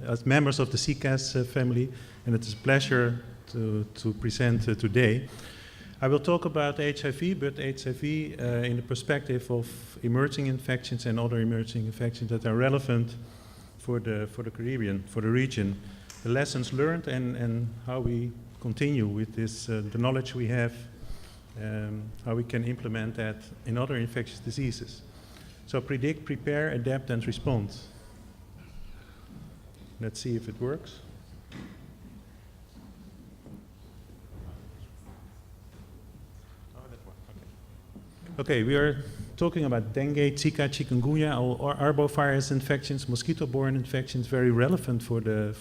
as members of the CCAS family, and it is a pleasure to present today. I will talk about HIV, but HIV in the perspective of emerging infections and other emerging infections that are relevant for the Caribbean, for the region. The lessons learned and how we continue with this, the knowledge we have, how we can implement that in other infectious diseases. So predict, prepare, adapt, and respond. Let's see if it works. Okay, we are talking about dengue, Zika, chikungunya, or arbovirus infections, mosquito-borne infections, very relevant for the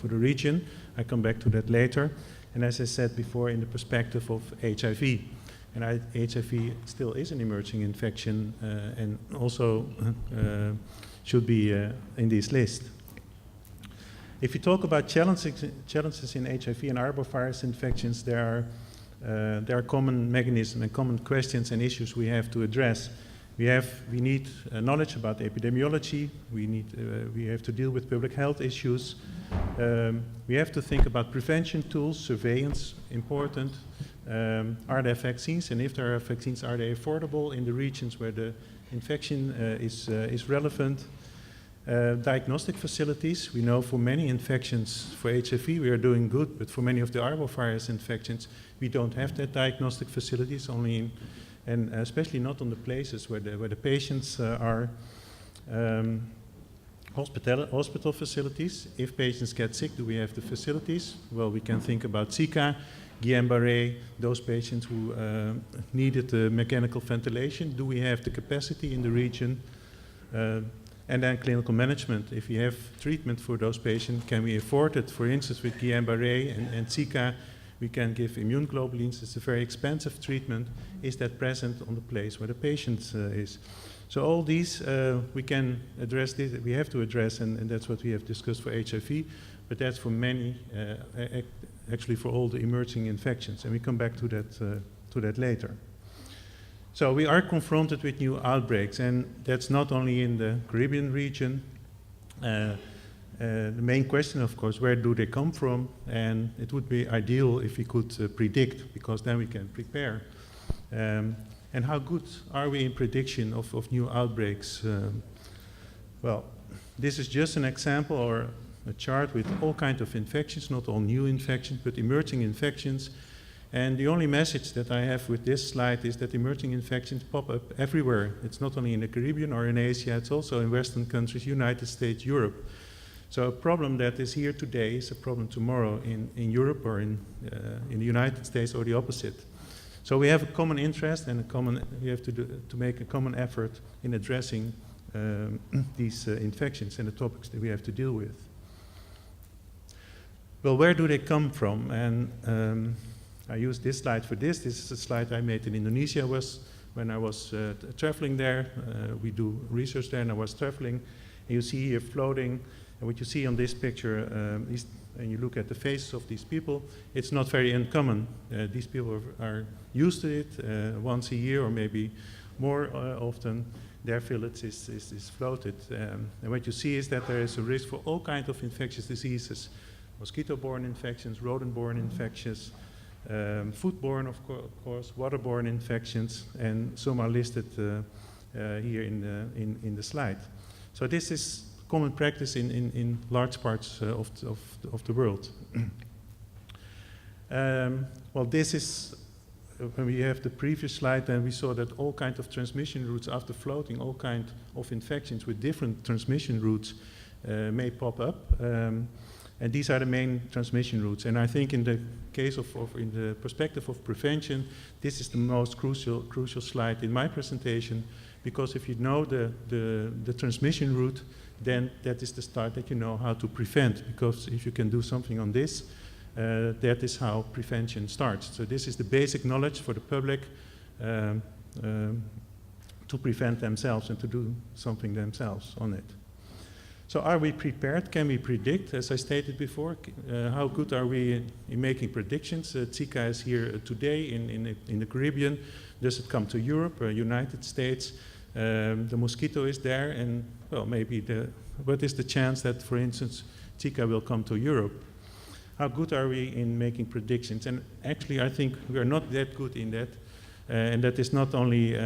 region. I come back to that later. And as I said before, in the perspective of HIV. And HIV still is an emerging infection and also should be in this list. If you talk about challenges in HIV and arbovirus infections, there are common mechanisms and common questions and issues we have to address. We need knowledge about epidemiology. We have to deal with public health issues. We have to think about prevention tools, surveillance, important. Are there vaccines, and if there are vaccines, are they affordable in the regions where the infection is relevant? Diagnostic facilities. We know for many infections, for HIV we are doing good, but for many of the arbovirus infections we don't have that diagnostic facilities, only and especially not on the places where the patients are. Hospital facilities. If patients get sick, do we have the facilities? Well, we can think about Zika, Guillain-Barré, those patients who needed mechanical ventilation. Do we have the capacity in the region? And then clinical management. If we have treatment for those patients, can we afford it? For instance, with Guillain-Barré and Zika, we can give immune globulins. It's a very expensive treatment. Is that present on the place where the patient is? So all these, we can address this, we have to address, and that's what we have discussed for HIV, but that's for many, actually for all the emerging infections, and we come back to that later. So we are confronted with new outbreaks, and that's not only in the Caribbean region. The main question, of course, where do they come from? And it would be ideal if we could predict, because then we can prepare. And how good are we in prediction of new outbreaks? Well, this is just an example or a chart with all kinds of infections, not all new infections, but emerging infections. And the only message that I have with this slide is that emerging infections pop up everywhere. It's not only in the Caribbean or in Asia, it's also in Western countries, United States, Europe. So a problem that is here today is a problem tomorrow in Europe or in the United States, or the opposite. So we have a common interest and we have to make a common effort in addressing these infections and the topics that we have to deal with. Well, where do they come from? And I use this slide for this. This is a slide I made in Indonesia when I was traveling there. We do research there, and I was traveling. And you see here floating, and what you see on this picture is, and you look at the faces of these people, it's not very uncommon. These people are used to it once a year or maybe more often. Their village is floated. And what you see is that there is a risk for all kinds of infectious diseases, mosquito-borne infections, rodent-borne infections, foodborne, of course, waterborne infections, and some are listed here in the slide. So this is common practice in large parts of the world. Well, this is, when we have the previous slide, then we saw that all kinds of transmission routes after floating, all kinds of infections with different transmission routes may pop up. And these are the main transmission routes. And I think in the case in the perspective of prevention, this is the most crucial slide in my presentation, because if you know the transmission route, then that is the start that you know how to prevent. Because if you can do something on this, that is how prevention starts. So this is the basic knowledge for the public to prevent themselves and to do something themselves on it. So are we prepared? Can we predict? As I stated before, how good are we in making predictions? Zika is here today in the Caribbean. Does it come to Europe or United States? The mosquito is there, and well, maybe what is the chance that, for instance, Zika will come to Europe? How good are we in making predictions? And actually, I think we are not that good in that. And that is not only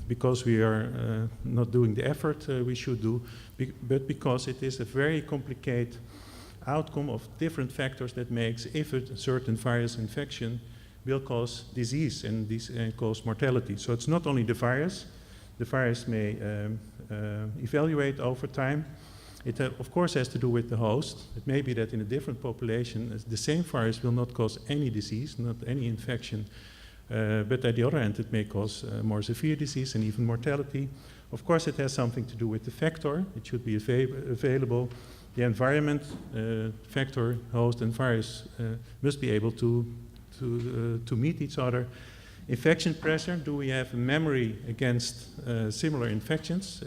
because we are not doing the effort we should do, but because it is a very complicated outcome of different factors that makes if a certain virus infection will cause disease and cause mortality. So it's not only the virus. The virus may evaluate over time. It of course has to do with the host. It may be that in a different population, the same virus will not cause any disease, not any infection, but at the other end it may cause more severe disease and even mortality. Of course it has something to do with the factor. It should be available. The environment, factor, host and virus must be able to meet each other. Infection pressure, do we have a memory against similar infections,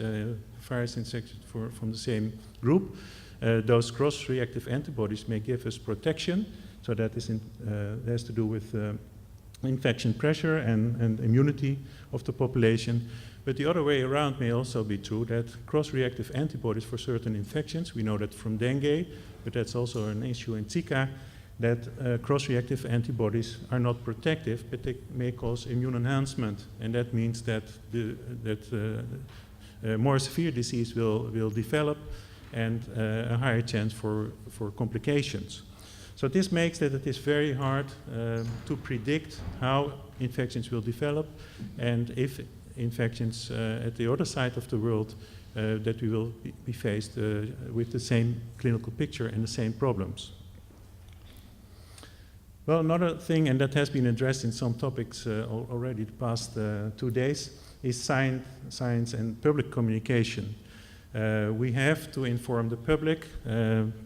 virus infections from the same group? Those cross-reactive antibodies may give us protection, so that has to do with infection pressure and immunity of the population. But the other way around may also be true, that cross-reactive antibodies for certain infections, we know that from dengue, but that's also an issue in Zika, that cross-reactive antibodies are not protective, but they may cause immune enhancement. And that means that more severe disease will develop and a higher chance for complications. So this makes that it is very hard to predict how infections will develop and if infections at the other side of the world that we will be faced with the same clinical picture and the same problems. Well, another thing, and that has been addressed in some topics already the past 2 days, is science and public communication. We have to inform the public.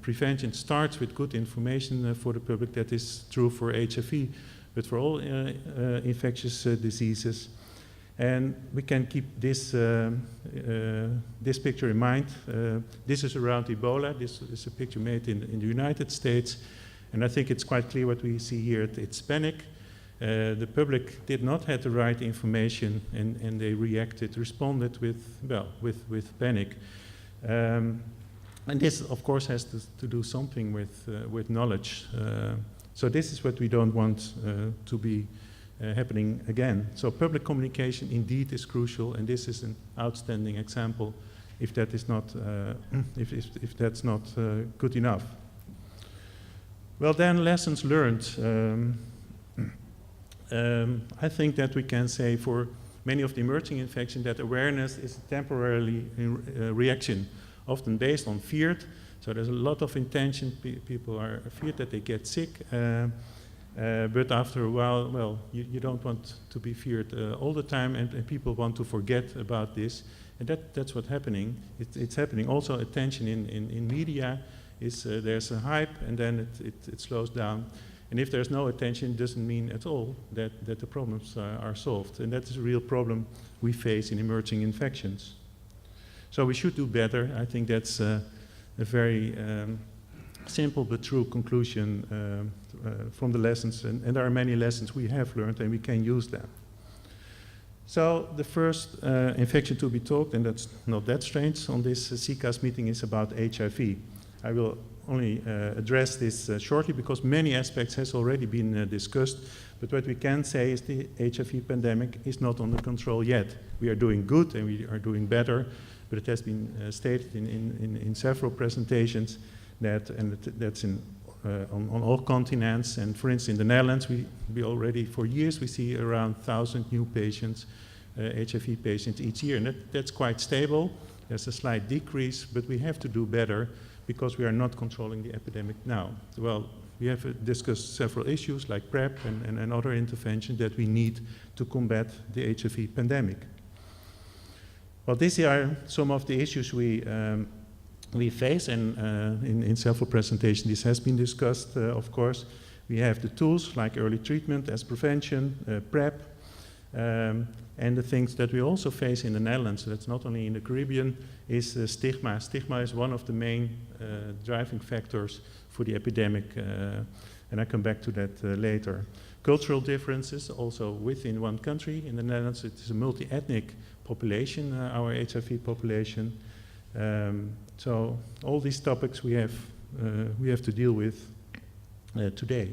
Prevention starts with good information for the public. That is true for HIV, but for all infectious diseases. And we can keep this picture in mind. This is around Ebola. This is a picture made in the United States. And I think it's quite clear what we see here. It's panic. The public did not have the right information, and they responded with panic. And this, of course, has to do something with knowledge. So this is what we don't want to be happening again. So public communication indeed is crucial, and this is an outstanding example. If that is not, if that's not good enough. Well, then lessons learned. I think that we can say for many of the emerging infections that awareness is a temporary reaction, often based on fear. So there's a lot of intention. People are feared that they get sick, but after a while, well, you don't want to be feared all the time, and people want to forget about this, and that's what's happening. It's happening. Also, attention in media is there's a hype, and then it slows down. And if there's no attention, it doesn't mean at all that the problems are solved. And that is a real problem we face in emerging infections. So we should do better. I think that's a very simple but true conclusion from the lessons. And there are many lessons we have learned, and we can use them. So the first infection to be talked, and that's not that strange, on this CCAS meeting is about HIV. I will only address this shortly because many aspects has already been discussed, but what we can say is the HIV pandemic is not under control yet. We are doing good and we are doing better, but it has been stated in several presentations that, and that's on all continents, and for instance in the Netherlands we already for years we see around 1,000 new patients, HIV patients each year, and that's quite stable. There's a slight decrease, but we have to do better because we are not controlling the epidemic now. Well, we have discussed several issues like PrEP and other interventions that we need to combat the HIV pandemic. Well, these are some of the issues we face, and in several presentations this has been discussed, of course. We have the tools like early treatment as prevention, PrEP, and the things that we also face in the Netherlands, so that's not only in the Caribbean, is stigma. Stigma is one of the main driving factors for the epidemic, and I come back to that later. Cultural differences also within one country. In the Netherlands it is a multi-ethnic population, our HIV population. So all these topics we have to deal with today.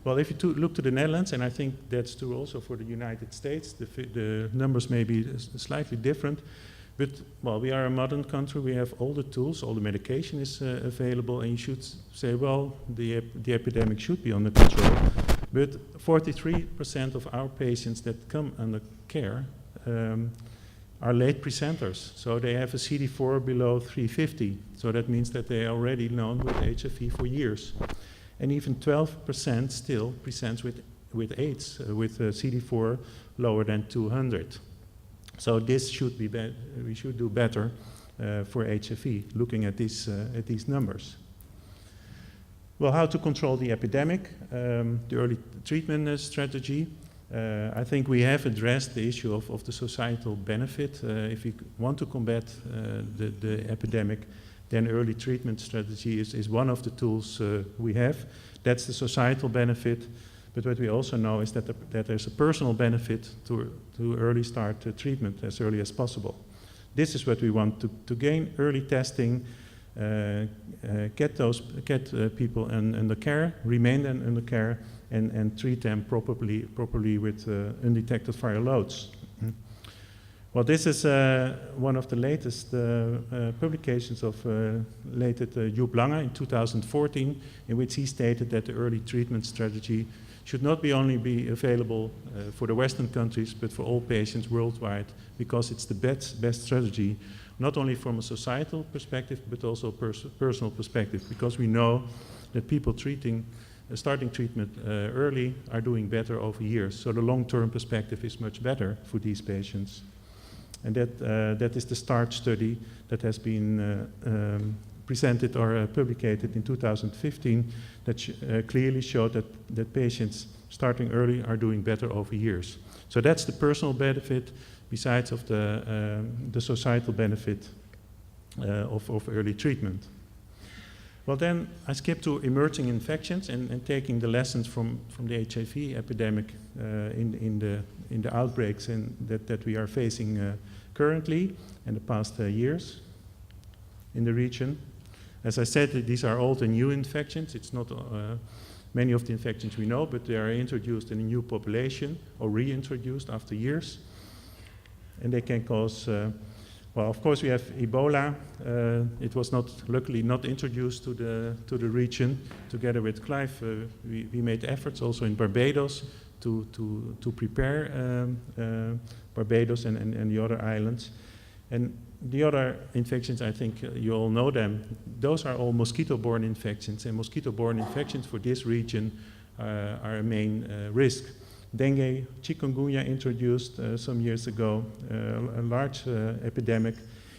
Well, if you look to the Netherlands, and I think that's true also for the United States, the numbers may be slightly different, but, well, we are a modern country, we have all the tools, all the medication is available, and you should say, well, the epidemic should be under control. But 43% of our patients that come under care are late presenters. So they have a CD4 below 350. So that means that they are already known with HIV for years. And even 12% still presents with AIDS, with CD4 lower than 200. So this should be we should do better for HIV, looking at these numbers. Well, how to control the epidemic, the early treatment strategy. I think we have addressed the issue of the societal benefit. If we want to combat the epidemic, then early treatment strategy is one of the tools we have. That's the societal benefit. But what we also know is that there's a personal benefit to early start treatment as early as possible. This is what we want to gain: early testing, get people under care, remain then under care, and treat them properly with undetected viral loads. Well, this is one of the latest publications of Joep Lange in 2014, in which he stated that the early treatment strategy should not only be available for the Western countries, but for all patients worldwide, because it's the best strategy, not only from a societal perspective, but also a personal perspective, because we know that people starting treatment early are doing better over years. So the long-term perspective is much better for these patients. And that is the START study that has been presented or published in 2015 that clearly showed that patients starting early are doing better over years. So that's the personal benefit besides of the societal benefit of early treatment. Well, then I skip to emerging infections and taking the lessons from the HIV epidemic in the outbreaks that we are facing currently in the past years in the region. As I said, these are old and new infections. It's not many of the infections we know, but they are introduced in a new population or reintroduced after years. And they can cause, well, of course we have Ebola. It was luckily not introduced to the region. Together with Clive, we made efforts also in Barbados to prepare Barbados and the other islands. And the other infections, I think you all know them. Those are all mosquito-borne infections, and mosquito-borne infections for this region are a main risk. Dengue, chikungunya introduced some years ago, a large epidemic.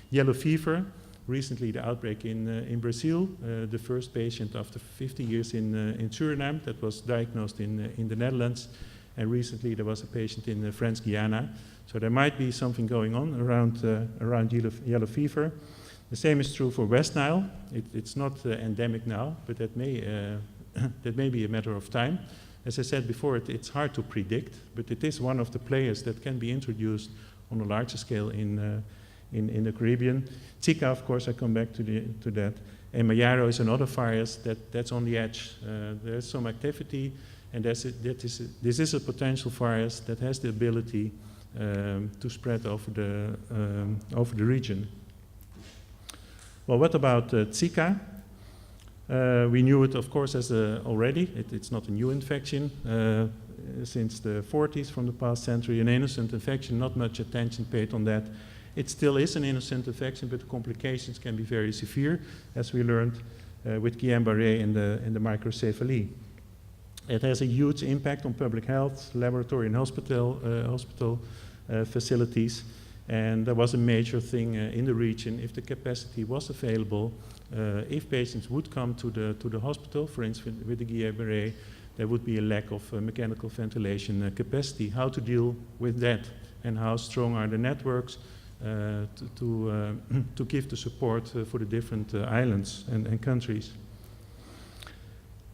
Yellow fever, recently the outbreak in Brazil, the first patient after 50 years in Suriname that was diagnosed in the Netherlands, and recently there was a patient in French Guiana. So there might be something going on around yellow fever. The same is true for West Nile. It's not endemic now, but that may be a matter of time. As I said before, it's hard to predict, but it is one of the players that can be introduced on a larger scale in the Caribbean. Zika, of course, I come back to that. And Mayaro is another virus that's on the edge. There's some activity, and this is a potential virus that has the ability to spread over the region. Well, what about Zika? We knew it, of course, already. It's not a new infection. Since the 40s, from the past century, an innocent infection, not much attention paid on that. It still is an innocent infection, but the complications can be very severe, as we learned with Guillain-Barré and the microcephaly. It has a huge impact on public health, laboratory and hospital facilities, and there was a major thing in the region. If the capacity was available, if patients would come to the hospital, for instance with the Guillain-Barré, there would be a lack of mechanical ventilation capacity. How to deal with that, and how strong are the networks to give the support for the different islands and countries.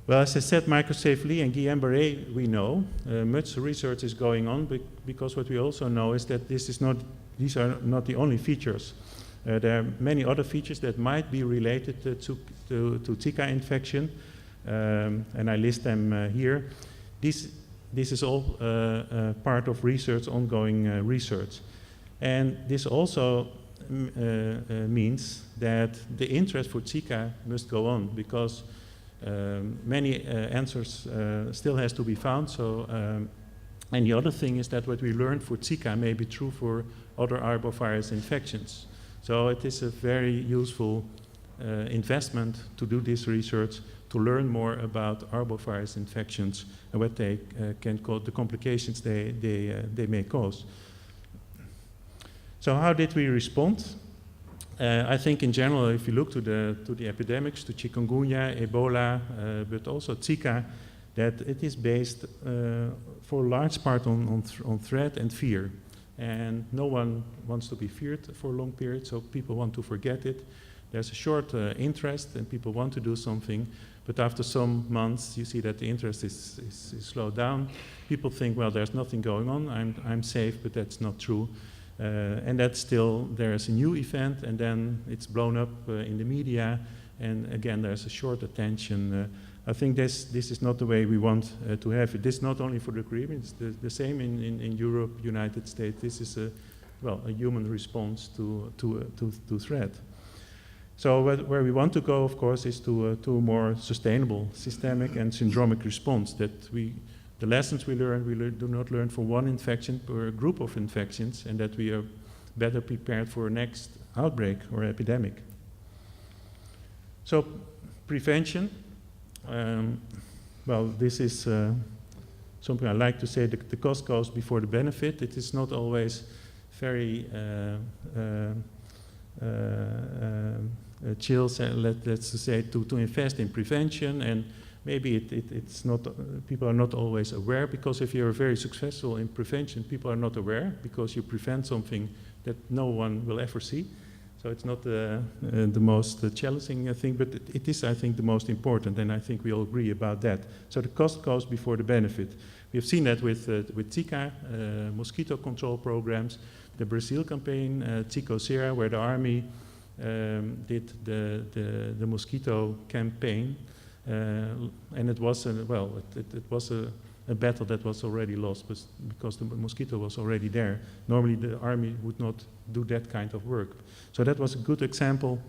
Well, as I said, microcephaly and Guillain-Barré we know. Much research is going on because what we also know is that these are not the only features. There are many other features that might be related to Zika infection, and I list them here. This is all part of research, ongoing research. And this also means that the interest for Zika must go on, because many answers still has to be found. So, and the other thing is that what we learned for Zika may be true for other arbovirus infections. So it is a very useful investment to do this research, to learn more about arbovirus infections and what they can cause, the complications they may cause. So how did we respond? I think in general, if you look to the epidemics, to chikungunya, Ebola, but also Zika, that it is based for a large part on threat and fear. And no one wants to be feared for a long period, so people want to forget it. There's a short interest and people want to do something, but after some months you see that the interest is slowed down. People think, well, there's nothing going on, I'm safe, but that's not true. And that's still, there's a new event, and then it's blown up in the media, and again there's a short attention. I think this is not the way we want to have it. This is not only for the Caribbean, it's the same in Europe, United States. This is a human response to threat. So where we want to go, of course, is to a more sustainable, systemic and syndromic response. That the lessons we do not learn for one infection or a group of infections, and that we are better prepared for a next outbreak or epidemic. So prevention, well, this is something I like to say, the cost goes before the benefit. It is not always very chill, let's say, to invest in prevention, and maybe it's not, people are not always aware, because if you're very successful in prevention, people are not aware, because you prevent something that no one will ever see. So it's not the most challenging thing, but it is, I think, the most important, and I think we all agree about that. So the cost goes before the benefit. We have seen that with Zika, mosquito control programs, the Brazil campaign, Zika, where the army did the mosquito campaign, and it was it was a battle that was already lost, because the mosquito was already there. Normally the army would not do that kind of work. So that was a good example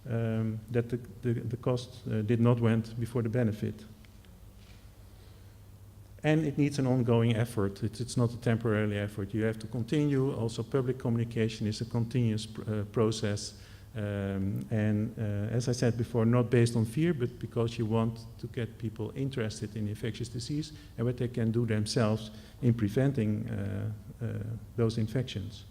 that the cost did not went before the benefit. And it needs an ongoing effort. It's not a temporary effort. You have to continue. Also, public communication is a continuous process. As I said before, not based on fear, but because you want to get people interested in infectious disease and what they can do themselves in preventing those infections.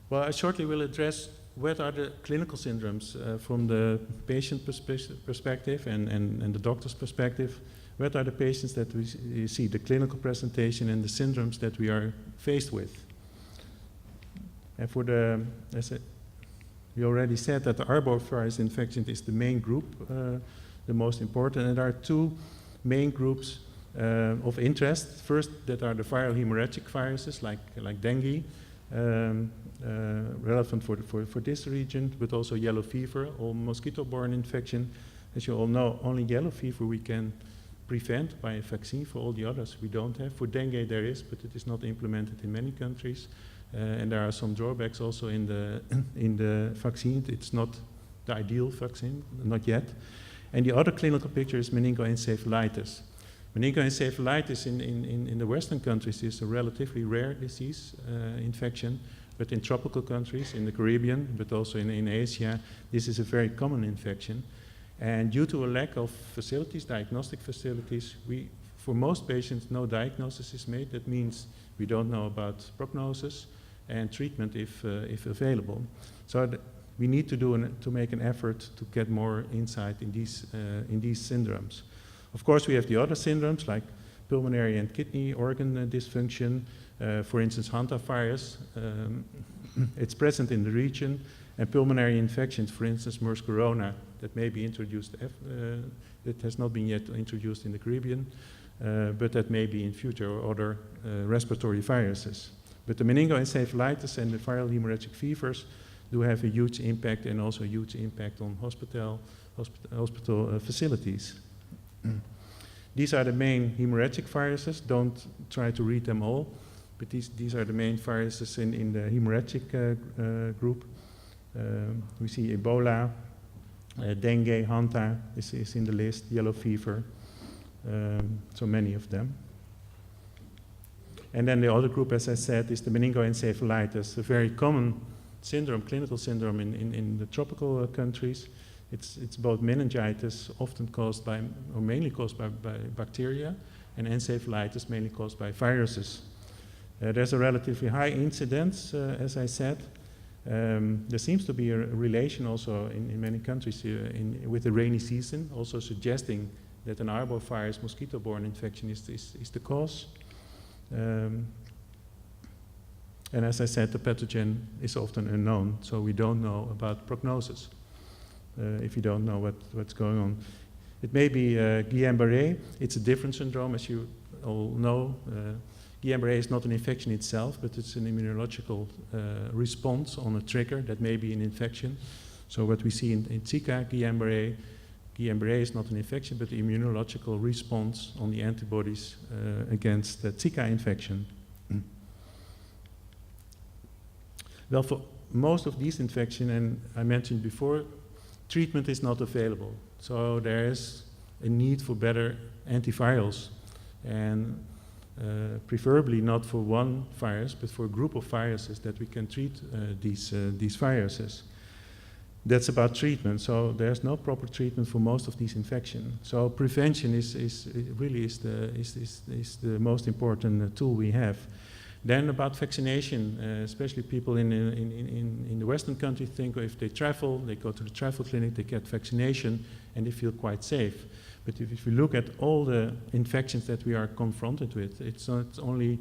Well, I shortly will address what are the clinical syndromes from the patient perspective and the doctor's perspective. What are the patients that we see, the clinical presentation and the syndromes that we are faced with? And for we already said that the arbovirus infection is the main group, the most important, and there are two main groups of interest. First, that are the viral hemorrhagic viruses like dengue, relevant for this region, but also yellow fever, or mosquito-borne infection. As you all know, only yellow fever we can prevent by a vaccine. For all the others we don't have. For dengue there is, but it is not implemented in many countries. And there are some drawbacks also in the vaccine. It's not the ideal vaccine, not yet. And the other clinical picture is meningoencephalitis. Meningoencephalitis in the Western countries is a relatively rare disease infection, but in tropical countries, in the Caribbean, but also in Asia, this is a very common infection. And due to a lack of facilities, diagnostic facilities, for most patients, no diagnosis is made. That means we don't know about prognosis and treatment if available. So we need to make an effort to get more insight in these syndromes. Of course, we have the other syndromes like pulmonary and kidney organ dysfunction, For instance, hantavirus, it's present in the region, and pulmonary infections, for instance, MERS corona, that may be introduced, that has not been yet introduced in the Caribbean, but that may be in future, or other respiratory viruses. But the meningoencephalitis and the viral hemorrhagic fevers do have a huge impact, and also a huge impact on hospital facilities. These are the main hemorrhagic viruses. Don't try to read them all, but these are the main viruses in the hemorrhagic group. We see Ebola, dengue, hanta is in the list, yellow fever, so many of them. And then the other group, as I said, is the meningoencephalitis, a very common syndrome, clinical syndrome in the tropical countries. It's both meningitis, often caused by, or mainly caused by bacteria, and encephalitis, mainly caused by viruses. There's a relatively high incidence, as I said. There seems to be a relation also in many countries with the rainy season, also suggesting that an arbovirus mosquito-borne infection is the cause. And as I said, the pathogen is often unknown, so we don't know about prognosis if you don't know what's going on. It may be Guillain-Barré. It's a different syndrome, as you all know. Guillain-Barré is not an infection itself, but it's an immunological response on a trigger that may be an infection. So what we see in Zika, Guillain-Barré is not an infection, but the immunological response on the antibodies against the Zika infection. Well, for most of these infections, and I mentioned before, treatment is not available. So there is a need for better antivirals, and preferably not for one virus, but for a group of viruses that we can treat these viruses. That's about treatment. So there's no proper treatment for most of these infections. So prevention is really the most important tool we have. Then about vaccination, especially people in the Western countries think if they travel, they go to the travel clinic, they get vaccination, and they feel quite safe. But if you look at all the infections that we are confronted with, it's not only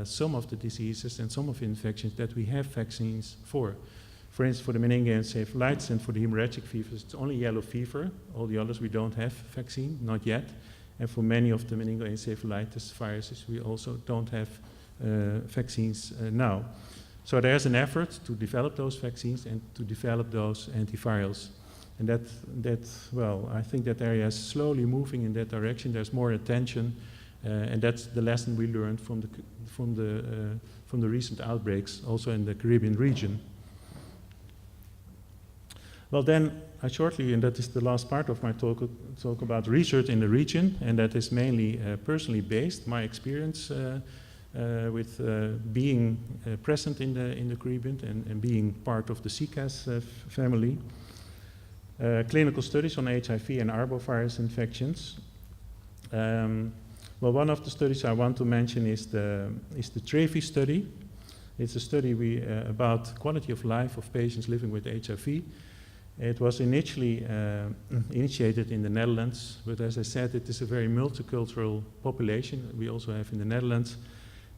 some of the diseases and some of the infections that we have vaccines for. For instance, for the meningoencephalitis and for the hemorrhagic fevers, it's only yellow fever. All the others we don't have vaccine, not yet. And for many of the meningoencephalitis viruses, we also don't have vaccines now. So there's an effort to develop those vaccines and to develop those antivirals. And well, I think that area is slowly moving in that direction. There's more attention, and that's the lesson we learned from the recent outbreaks, also in the Caribbean region. Well, then I shortly, and that is the last part of my talk about research in the region, and that is mainly personally based. My experience with being present in the Caribbean and being part of the CCAS family. Clinical studies on HIV and arbovirus infections. Well, one of the studies I want to mention is the TREVI study. It's a study about quality of life of patients living with HIV. It was initially initiated in the Netherlands, but as I said, it is a very multicultural population we also have in the Netherlands.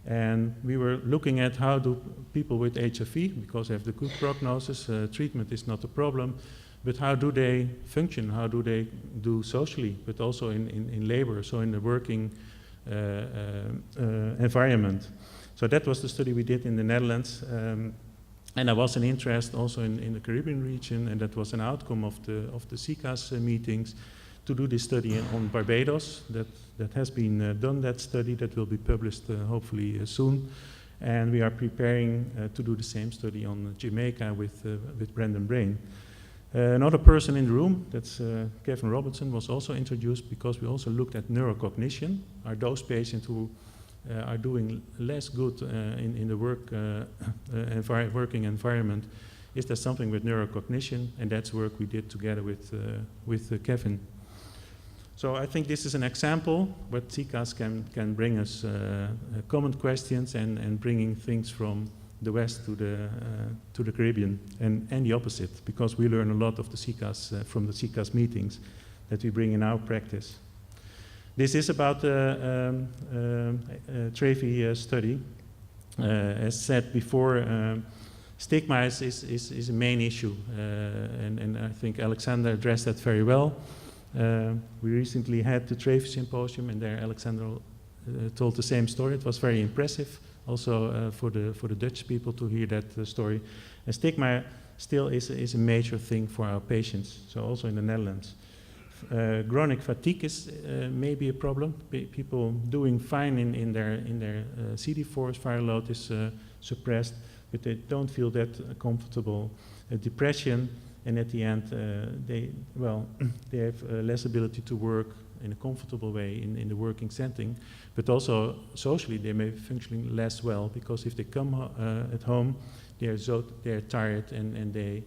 And we were looking at how do people with HIV, because they have the good prognosis, treatment is not a problem, but how do they function, how do they do socially, but also in labor, so in the working environment. So that was the study we did in the Netherlands. And there was an interest also in the Caribbean region, and that was an outcome of the CCAS meetings to do this study on Barbados. That has been done, that study, that will be published hopefully soon. And we are preparing to do the same study on Jamaica with Brendan Brain. Another person in the room, that's Kevin Robertson, was also introduced because we also looked at neurocognition. Are those patients who are doing less good in the working environment? Is there something with neurocognition? And that's work we did together with Kevin. So I think this is an example what CCAS can bring us common questions and bringing things from the West to the Caribbean and the opposite, because we learn a lot of the CCAS from the CCAS meetings that we bring in our practice. This is about the TREVI study. as said before, stigma is a main issue, and I think Alexander addressed that very well. We recently had the TRAVE Symposium, and there Alexander told the same story. It was very impressive, also for the Dutch people to hear that story. And stigma still is a major thing for our patients, so also in the Netherlands. Chronic fatigue is maybe a problem. People doing fine in their CD4 viral load is suppressed, but they don't feel that comfortable. Depression, and at the end they have less ability to work in a comfortable way in the working setting, but also socially they may be functioning less well, because if they come at home, they're tired, and they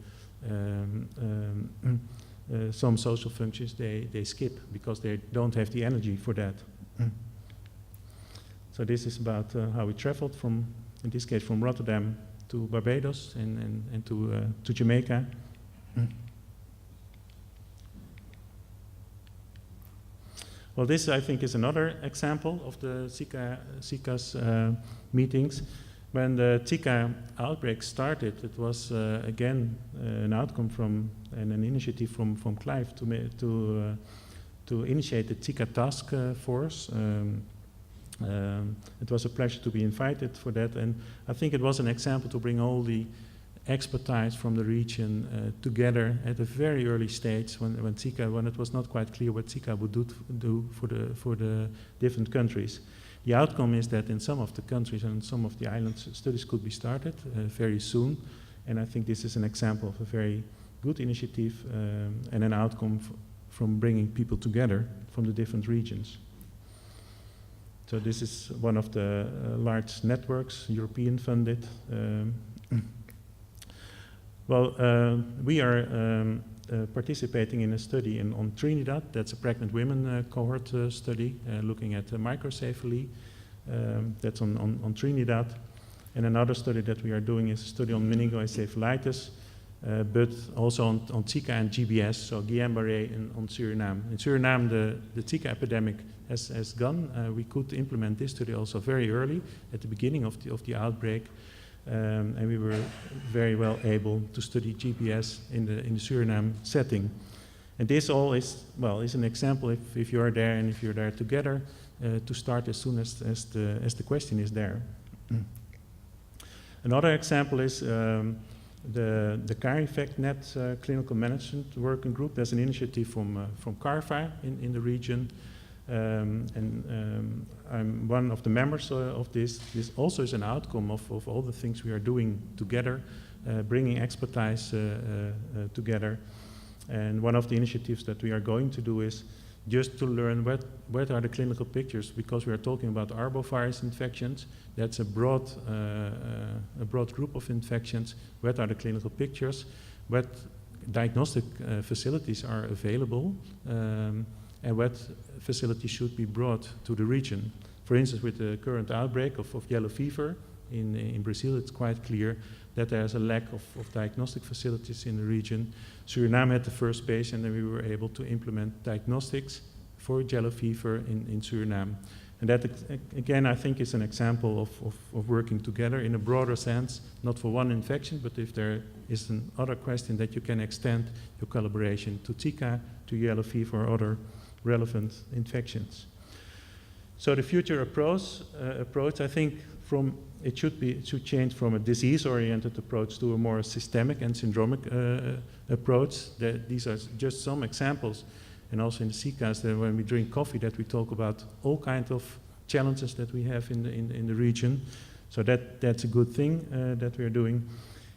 some social functions they skip because they don't have the energy for that. So this is about how we traveled from, in this case, from Rotterdam to Barbados and to Jamaica. Well, this I think is another example of the CCAS meetings. When the Zika outbreak started, it was again an outcome from and an initiative from Clive to initiate the Zika task force. It was a pleasure to be invited for that, and I think it was an example to bring all the expertise from the region together at a very early stage when it was not quite clear what Zika would do for the different countries. The outcome is that in some of the countries and some of the islands, studies could be started very soon, and I think this is an example of a very good initiative and an outcome from bringing people together from the different regions. So this is one of the large networks, European funded. We are participating in a study on Trinidad. That's a pregnant women cohort study looking at microcephaly. That's on Trinidad. And another study that we are doing is a study on meningoencephalitis, but also on Zika and GBS, so Guillain-Barré on Suriname. In Suriname, the Zika epidemic has gone. We could implement this study also very early, at the beginning of the outbreak. And we were very well able to study GPS in the Suriname setting. And this all is an example, if you are there and if you're there together, to start as soon as the question is there. Another example is the CAR-Effect-Net Clinical Management Working Group. There's an initiative from CARVA in the region. I'm one of the members of this. This also is an outcome of all the things we are doing together, bringing expertise together. And one of the initiatives that we are going to do is just to learn what are the clinical pictures, because we are talking about arbovirus infections. That's a broad group of infections. What are the clinical pictures? What diagnostic facilities are available? And what facilities should be brought to the region. For instance, with the current outbreak of yellow fever in Brazil, it's quite clear that there's a lack of diagnostic facilities in the region. Suriname had the first patient, and we were able to implement diagnostics for yellow fever in Suriname. And that, again, I think is an example of working together in a broader sense, not for one infection, but if there is another question that you can extend your collaboration to Zika, to yellow fever, or other relevant infections. So the future approach, I think, it should change from a disease-oriented approach to a more systemic and syndromic approach. These are just some examples, and also in the CCAS, that when we drink coffee, that we talk about all kinds of challenges that we have in the region. So that's a good thing that we are doing,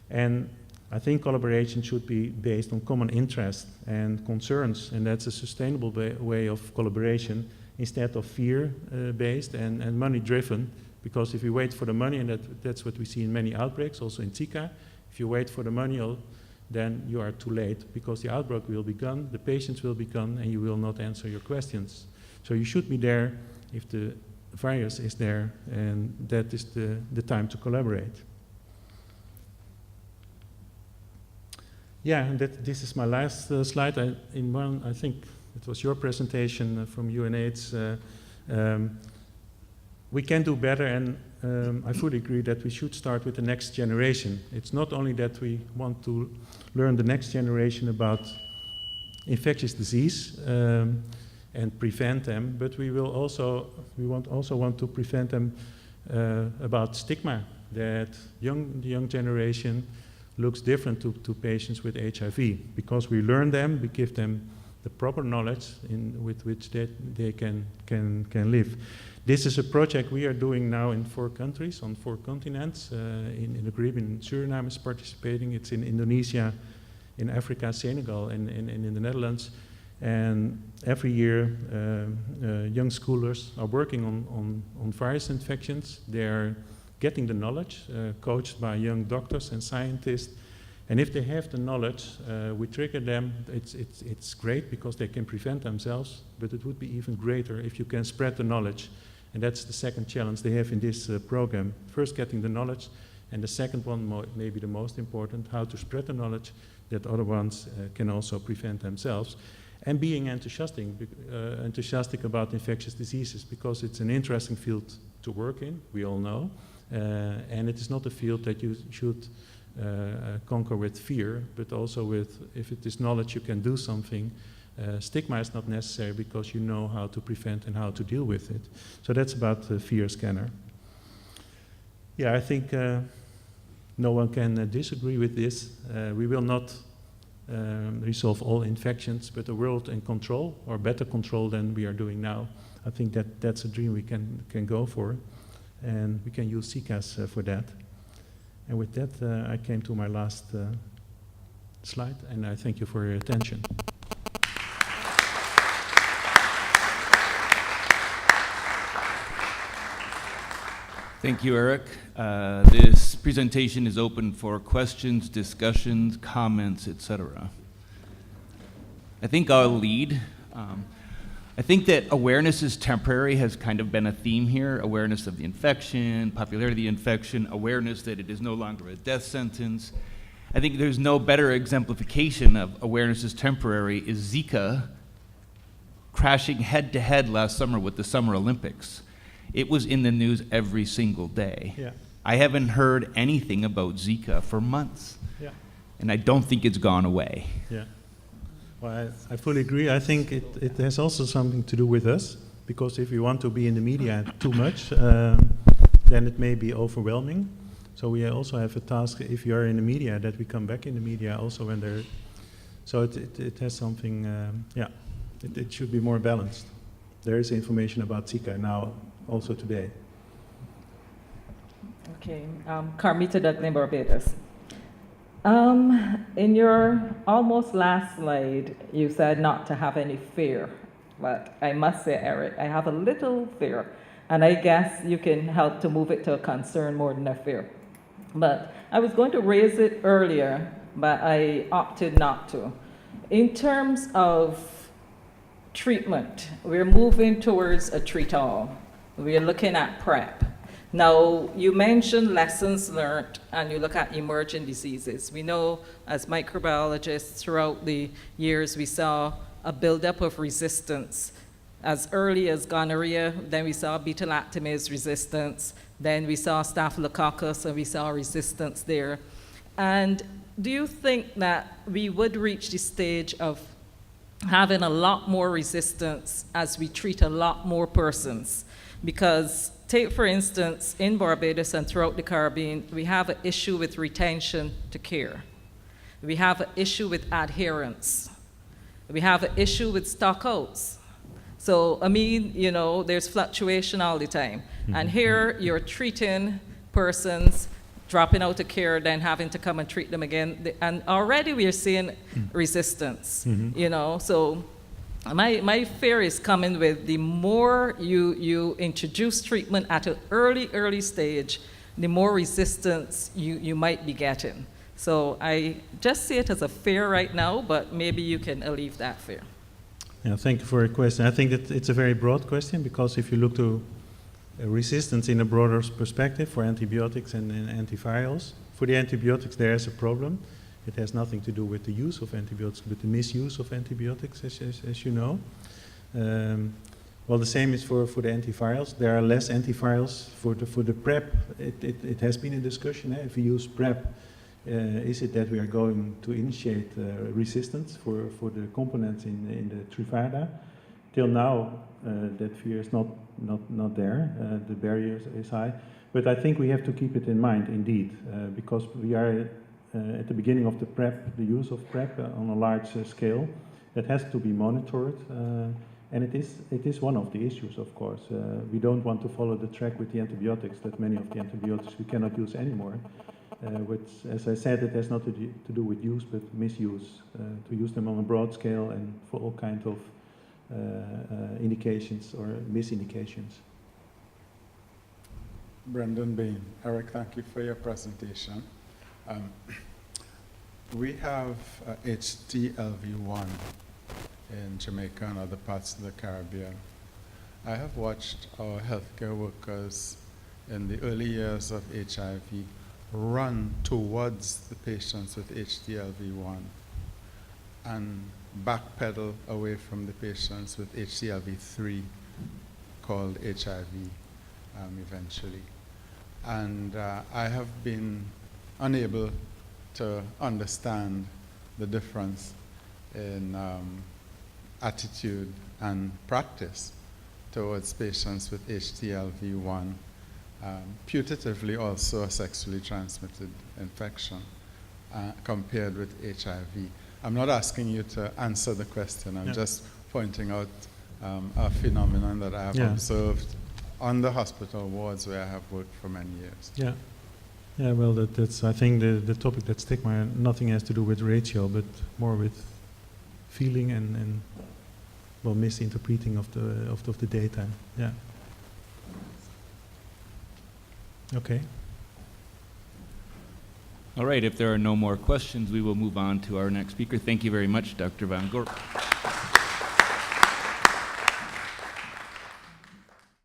and I think collaboration should be based on common interests and concerns, and that's a sustainable way of collaboration instead of fear-based and money-driven. Because if you wait for the money, and that's what we see in many outbreaks, also in Zika, if you wait for the money, then you are too late, because the outbreak will be gone, the patients will be gone, and you will not answer your questions. So you should be there if the virus is there, and that is the time to collaborate. Yeah, and this is my last slide. I think it was your presentation from UNAIDS. we can do better, and I fully agree that we should start with the next generation. It's not only that we want to learn the next generation about infectious disease and prevent them, but we also want to prevent them about stigma, that the young generation looks different to patients with HIV, because we learn them, we give them the proper knowledge with which they can live. This is a project we are doing now in 4 countries, on 4 continents. In the Caribbean, Suriname is participating. It's in Indonesia, in Africa, Senegal, and in the Netherlands. And every year, young schoolers are working on virus infections. They are getting the knowledge, coached by young doctors and scientists. And if they have the knowledge, we trigger them. It's great because they can prevent themselves, but it would be even greater if you can spread the knowledge. And that's the second challenge they have in this program. First, getting the knowledge, and the second one, maybe the most important, how to spread the knowledge that other ones can also prevent themselves. And being enthusiastic about infectious diseases, because it's an interesting field to work in, we all know. And it is not a field that you should conquer with fear, but also with, if it is knowledge you can do something. Stigma is not necessary because you know how to prevent and how to deal with it. So that's about the fear scanner. Yeah, I think no one can disagree with this. We will not resolve all infections, but a world in control, or better control than we are doing now. I think that's a dream we can go for, and we can use CCAS for that. And with that, I came to my last slide, and I thank you for your attention. Thank you, Eric. This presentation is open for questions, discussions, comments, etc. I think I'll lead. I think that awareness is temporary has kind of been a theme here. Awareness of the infection, popularity of the infection, awareness that it is no longer a death sentence. I think there's no better exemplification of awareness is temporary is Zika crashing head to head last summer with the Summer Olympics. It was in the news every single day. Yeah. I haven't heard anything about Zika for months. Yeah. And I don't think it's gone away. Yeah. Well, I fully agree. I think it has also something to do with us, because if we want to be in the media too much, then it may be overwhelming. So we also have a task, if you are in the media, that we come back in the media also when there. So it has something, yeah, it should be more balanced. There is information about Zika now, also today. Okay, Carmita Dudley, Barbados. In your almost last slide, you said not to have any fear, but I must say, Eric, I have a little fear, and I guess you can help to move it to a concern more than a fear. But I was going to raise it earlier, but I opted not to. In terms of treatment, we're moving towards a treat-all. We're looking at PrEP. Now, you mentioned lessons learned, and you look at emerging diseases. We know, as microbiologists, throughout the years, we saw a buildup of resistance. As early as gonorrhea, then we saw beta-lactamase resistance, then we saw staphylococcus, and we saw resistance there. And do you think that we would reach the stage of having a lot more resistance as we treat a lot more persons? Because take, for instance, in Barbados and throughout the Caribbean, we have an issue with retention to care. We have an issue with adherence. We have an issue with stockouts. So, I mean, you know, there's fluctuation all the time. Mm-hmm. And here you're treating persons, dropping out of care, then having to come and treat them again. And already we are seeing resistance, you know. So my fear is coming with the more you introduce treatment at an early stage, the more resistance you might be getting. So I just see it as a fear right now, but maybe you can alleviate that fear. Yeah, thank you for your question. I think that it's a very broad question, because if you look to resistance in a broader perspective for antibiotics and antivirals, for the antibiotics there is a problem. It has nothing to do with the use of antibiotics, but the misuse of antibiotics, as you know. Well, the same is for the antivirals. There are less antivirals for the PrEP. It has been a discussion. If we use PrEP, is it that we are going to initiate resistance for the components in the Truvada? Till now, that fear is not there. The barrier is high. But I think we have to keep it in mind, indeed, because we are at the beginning of the PrEP, the use of PrEP on a large scale. That has to be monitored. And it is one of the issues, of course. We don't want to follow the track with the antibiotics, that many of the antibiotics we cannot use anymore. Which, as I said, it has nothing to do with use, but misuse. To use them on a broad scale and for all kinds of indications or misindications. Brendan Bain. Eric, thank you for your presentation. We have HTLV1 in Jamaica and other parts of the Caribbean. I have watched our healthcare workers in the early years of HIV run towards the patients with HTLV1 and backpedal away from the patients with HTLV3, called HIV eventually. And I have been unable to understand the difference in attitude and practice towards patients with HTLV1, putatively also a sexually transmitted infection, compared with HIV. I'm not asking you to answer the question, I'm just pointing out a phenomenon that I have observed on the hospital wards where I have worked for many years. Yeah, well, that's I think the topic that stigma nothing has to do with ratio, but more with feeling and well, misinterpreting of the data. Yeah. Okay. All right, if there are no more questions, we will move on to our next speaker. Thank you very much, Dr. Van Gorp.